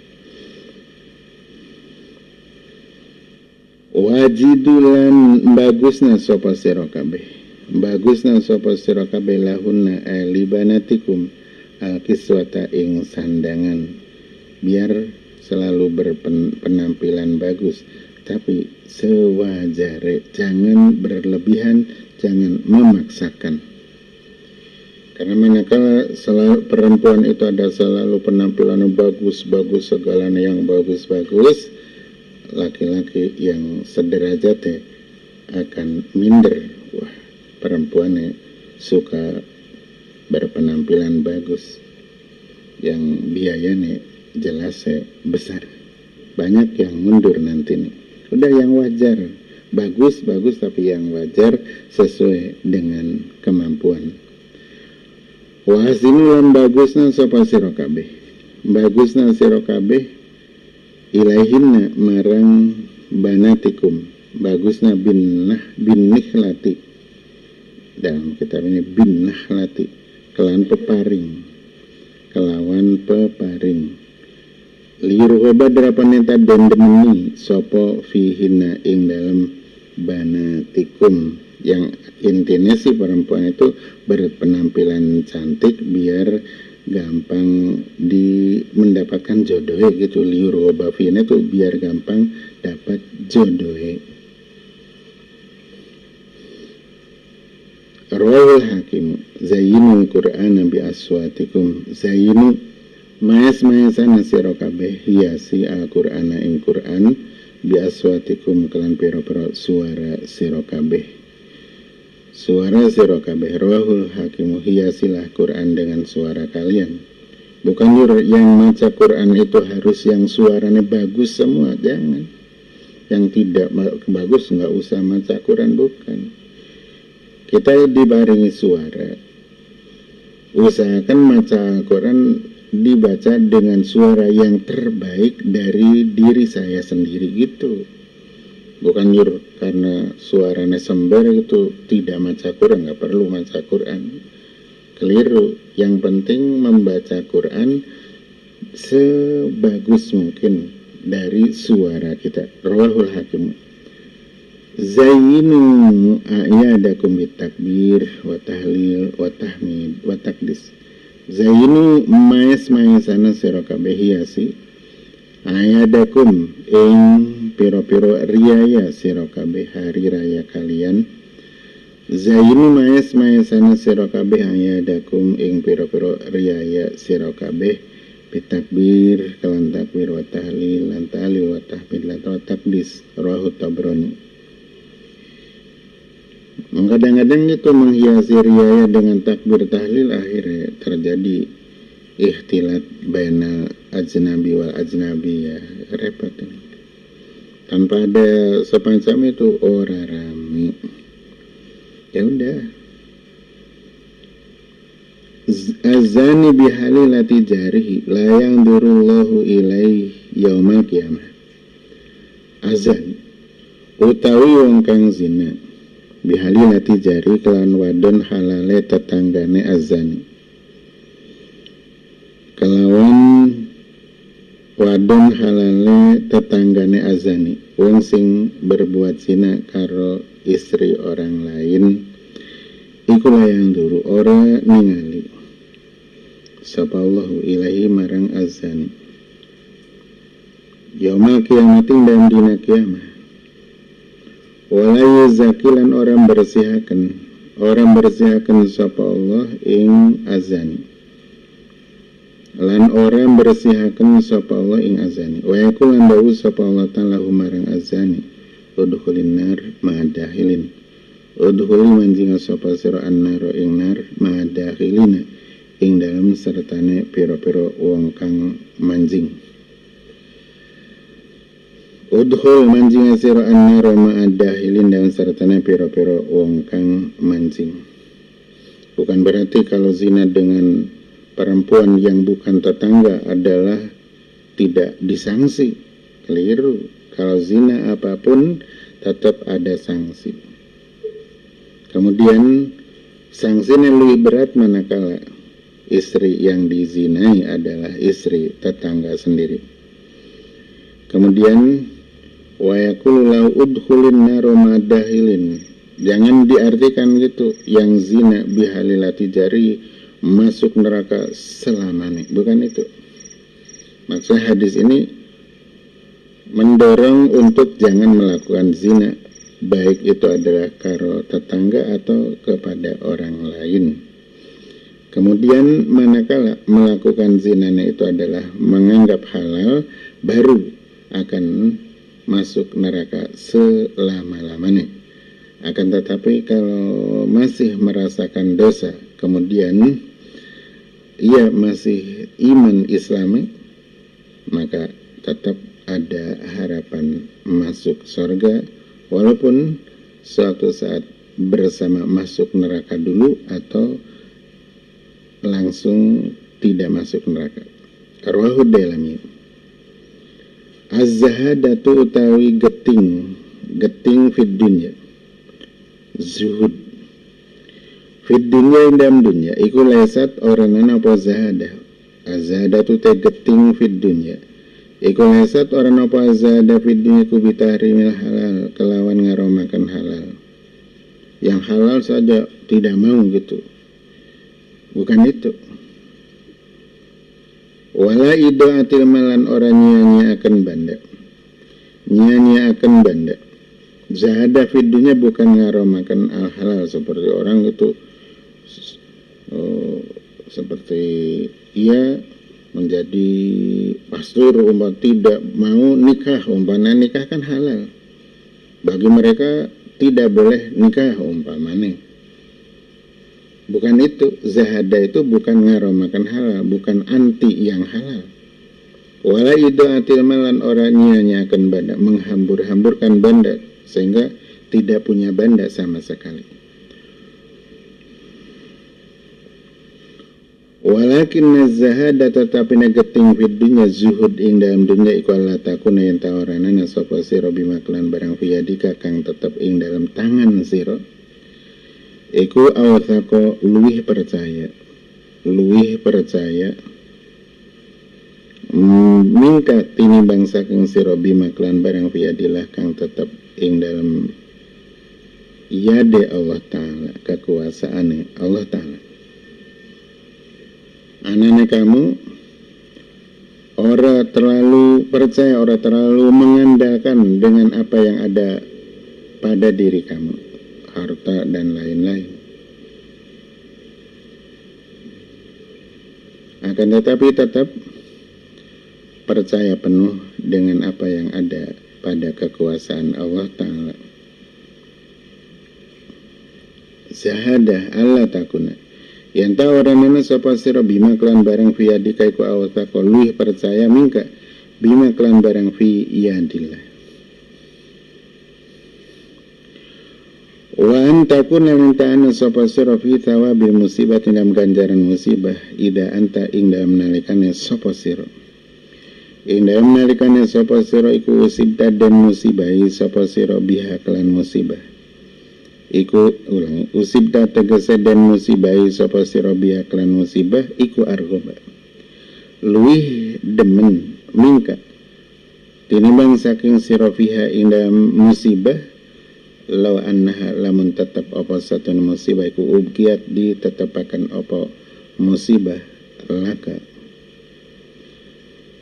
Wajidulan bagusna sapa sira kabeh, bagusna sapa sira kabeh lahunna libanatikum alkiswata ing sandangan, biar selalu berpenampilan bagus, tapi sewajare, jangan berlebihan, jangan memaksakan. Karena manakala perempuan itu ada selalu penampilan bagus, segalanya yang bagus, laki-laki yang sederajat akan minder. Wah, perempuannya suka berpenampilan bagus, yang biayanya jelas besar, banyak yang mundur nanti nih. Udah yang wajar, bagus tapi yang wajar sesuai dengan kemampuan. Wahasinulan bagusna sapa sira kabeh, bagusna sira kabeh ilaihinna marang banatikum, bagusna bin nikhlati, dalam kitab ini bin nikhlati, kelawan peparing liruhoba derapan neta dan demeni sopo fihinna ing dalam banatikum, yang intinya sih perempuan itu berpenampilan cantik biar gampang mendapatkan jodoh gitu. Liuroba fina itu biar gampang dapat jodoh. Rawal Hakim zayyinul Qur'ana bi aswatikum, zayyinu mayas-mayasana sira kabeh hiasi al-Qur'ana ing Qur'an bi aswatikum kelan pira-pira suara sira kabeh. Suara sira kabeh, rawahul Hakim, hiasilah Quran dengan suara kalian. Bukan yang maca Quran itu harus yang suaranya bagus semua, jangan. Yang tidak bagus nggak usah maca Quran, bukan. Kita dibaringi suara, usahakan maca Quran dibaca dengan suara yang terbaik dari diri saya sendiri gitu. Bukan karena suaranya sembar itu tidak maca Quran, nggak perlu maca Quran. Keliru. Yang penting membaca Quran sebagus mungkin dari suara kita. Rawahul Hakim. Zayyinu a'yadakum bitakbir wa tahlil wa tahmid wa takdis. Zayyinu mayas-mayasana sira kabeh hiasi ayadakum ing piro-piro riaya sira kabeh hari raya kalian. Zayyinu mayas-mayasana sira kabeh ayadakum ing piro-piro riaya sira kabeh bitakbir kelan takbir wa tahlil lan tahlil wa tahmid lan takdis. Rawahu Tabrani. Kadang-kadang itu menghiasi riaya dengan takbir tahlil, akhirnya terjadi ikhtilat baina ajnabi wal ajnabi, ya repot ini. Tanpa ada semacam itu orang rame, ya udah. Azani bihalilati jarihi la yanzurullahu ilaihi yaumal qiyamah. Azan utawi wong kang zina bihalilati jari kelawan wadon halale tetanggane azani, kelawan wadon halale tetanggane azani, wong sing berbuat zina karo istri orang lain, iku layang duru ora ningali sapa Allah ilahi marang azani yaumal kiamati dalam dina kiamah wala yuzakilan orang bersihaken sapa Allah ing azani lan orang bersihaken sapa Allah ing azani wa yakul lan dawu sapa Allah ta'ala marang azani udkhulin nar ma'adahilin udkhuli manjing sapa sira annaro ing nar ma'adahilina ing dalam sertane pira-pira wong kang manjing udkhul manjing sira annaro ma'adahilin dalam sertane pira-pira wong kang manjing. Bukan berarti kalau zina dengan perempuan yang bukan tetangga adalah tidak disangsi. Keliru. Kalau zina apapun tetap ada sanksi. Kemudian sanksinya lebih berat manakala istri yang dizinai adalah istri tetangga sendiri. Kemudian wa yaqulu lau udkhulin naro madahilin. Jangan diartikan gitu yang zina bihalilati jari masuk neraka selamanya, bukan itu. Maksud hadis ini mendorong untuk jangan melakukan zina, baik itu adalah karo tetangga atau kepada orang lain. Kemudian manakala melakukan zinanya itu adalah menganggap halal, baru akan masuk neraka selama-lamanya. Akan tetapi kalau masih merasakan dosa, kemudian ia masih iman Islami, maka tetap ada harapan masuk surga, walaupun suatu saat bersama masuk neraka dulu atau langsung tidak masuk neraka. Rawahu Dailami. Az-zahadatu utawi geting fid dunya, zuhud fid dunya dalam dunya iku lesat oranan apa zahadah. Az-zahadatu te geting fid dunya iku lesat orang apa zahadah fid dunya ku bitahrimil halal, kelawan ngaromakan halal. Yang halal saja tidak mau gitu, bukan itu. Wala idaatil malan orang nyanyi akan banda. Zahadah fid dunya bukan ngaromakan al halal seperti orang itu seperti ia menjadi pastor umpama tidak mau nikah, umpamanya nikah kan halal. Bagi mereka tidak boleh nikah umpamanya. Bukan itu. Zahadah itu bukan ngaromakan halal, bukan anti yang halal. Wala idaatil malan orang nyanyiakan banda, menghambur-hamburkan banda sehingga tidak punya banda sama sekali. Walakin az-zahada tetapi negating fid dunya zuhud ing dalam dunya iku Allah takuna yen tawarana sapa sira bimaklan barang fiyadika kang tetep ing dalam tangan sira iku awthaqo luwih percaya mingka tinimbang saking sira bimaklan barang fiyadilah kang tetep ing dalam yade Allah Ta'ala, kekuasaane Allah Ta'ala. Anane kamu ora terlalu percaya, ora terlalu mengandalkan dengan apa yang ada pada diri kamu, harta dan lain-lain. Akan tetapi tetap percaya penuh dengan apa yang ada pada kekuasaan Allah Ta'ala. Zahadah Allah takuna yang tahu orang mana sapa sira bima klan barang fi yadika iku awta luih percaya mingka bima klan barang fi yadillah wa anta kun minta ana sapa sira fi thawabil musibah dalam ganjaran musibah ida anta ing dalam nalikane sapa sira ing dalam nalikane sapa sira iku usibda dan musibahi sapa sira biha klan musibah iku ulangi usibda tegese dan musibahi sapa sira biha klan musibah iku arghoba luih demen mingka tinimbang saking sira fiha ing dalam musibah law annaha lamun tetep apa satun musibah iku ubkiat ditetapaken apa musibah laka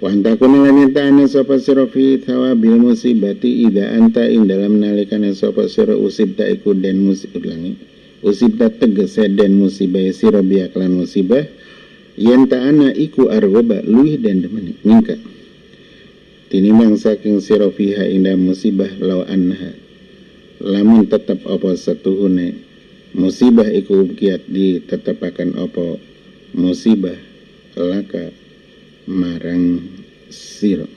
wa antakuna lan ta'ana sapa sira fi thawabil musibati ida anta ing dalam nalikane sapa sira usibta iku den usibta tegese den musibah sira biak lan musibah yen ta'ana iku argoba luih den demeni mingka tinimbang saking sira fiha ing dalam musibah law anha lamun tetep apa satuhune musibah iku kiat ditetepaken apa musibah laka marang sira.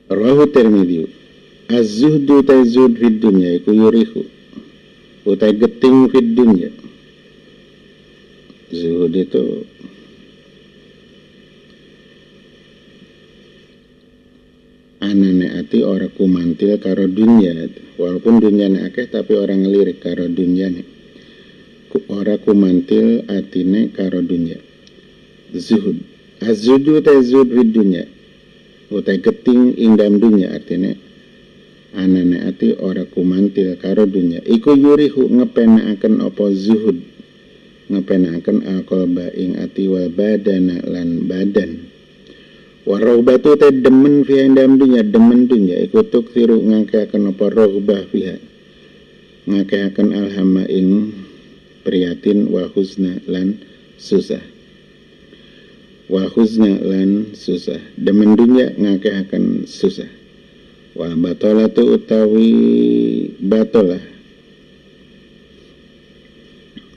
Rawahu Tirmidzi. Az-zuhdu tazud fid dunya iku yurihu utai geting fid dunya. Zuhud itu anane ati ora kumantil karo dunya, walaupun dunyane akeh tapi orang ngelirik karo dunyane, ora kumantil atine karo dunya. Zuhud az-zuhdu tazud fid dunya utai geting ing dalam dunya, artine anane ati ora kumantil karo dunya iku yurihu ngepenakaken apa zuhud ngepenakaken alqalba ing ati wal badana lan badan. Warahbatu te demen fiha ing dalam dunya, demen dunya iku tuksiru ngakehaken apa rohbah fiha ngakehaken alhama ing prihatin wa husna lan susah. Wa husna lan susah, demen dunya ngakehaken susah. Wa batolatu utawi batolah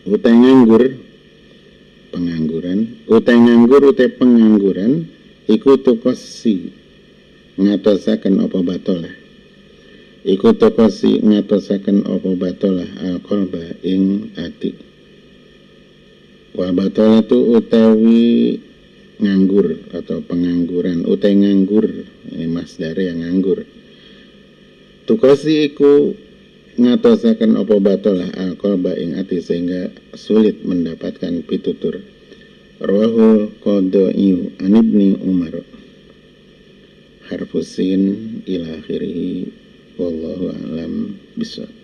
utai nganggur pengangguran, utai nganggur utai pengangguran iku tukosi ngatosaken apa batolah, iku tukosi ngatosaken apa batolah alqalba ing ati. Wa batolatu utawi nganggur atau pengangguran, utai nganggur ini masdare yang nganggur. Tukosi iku ngatosaken apa batolah alqalba ing ati sehingga sulit mendapatkan pitutur. Rawahul Qadai an Ibni Umar harfusin ila akhirih wallahu a'lam bishawab.